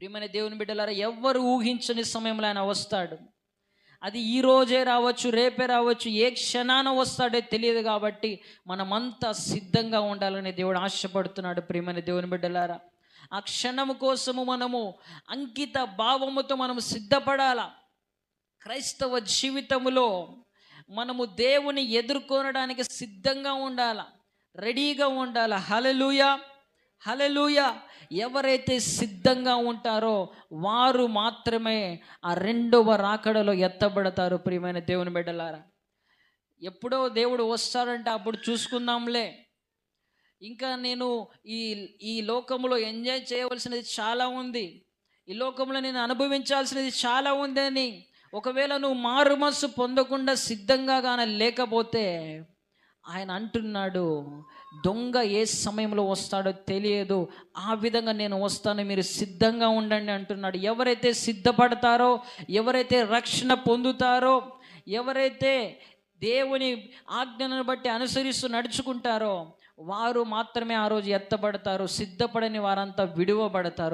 ప్రియమైన దేవుని బిడ్డలారా, ఎవ్వరు ఊహించని సమయంలో ఆయన వస్తాడు. అది ఈ రోజే రావచ్చు, రేపే రావచ్చు, ఏ క్షణాన వస్తాడో తెలియదు. కాబట్టి మనమంతా సిద్ధంగా ఉండాలని దేవుడు ఆశపడుతున్నాడు. ప్రియమైన దేవుని బిడ్డలారా, ఆ క్షణము కోసము మనము అంకిత భావముతో మనము సిద్ధపడాల. క్రైస్తవ జీవితములో మనము దేవుని ఎదుర్కొనడానికి సిద్ధంగా ఉండాల, రెడీగా ఉండాల. హల్లెలూయా, హల్లెలూయా. ఎవరైతే సిద్ధంగా ఉంటారో వారు మాత్రమే ఆ రెండవ రాకడలో ఎత్తబడతారు. ప్రియమైన దేవుని బిడ్డలారా, ఎప్పుడో దేవుడు వస్తాడంటే అప్పుడు చూసుకుందాంలే, ఇంకా నేను ఈ ఈ లోకంలో ఎంజాయ్ చేయవలసినది చాలా ఉంది, ఈ లోకంలో నేను అనుభవించాల్సినది చాలా ఉంది అని ఒకవేళ నువ్వు మారు మనసు పొందకుండా సిద్ధంగా గాన లేకపోతే, ఆయన అంటున్నాడు, దొంగ ఏ సమయంలో వస్తాడో తెలియదు, ఆ విధంగా నేను వస్తాను, మీరు సిద్ధంగా ఉండండి అంటున్నాడు. ఎవరైతే సిద్ధపడతారో, ఎవరైతే రక్షణ పొందుతారో, ఎవరైతే దేవుని ఆజ్ఞలను బట్టి అనుసరిస్తూ నడుచుకుంటారో వారు మాత్రమే ఆ రోజు ఎత్తబడతారు. సిద్ధపడని వారంతా విడువబడతారు.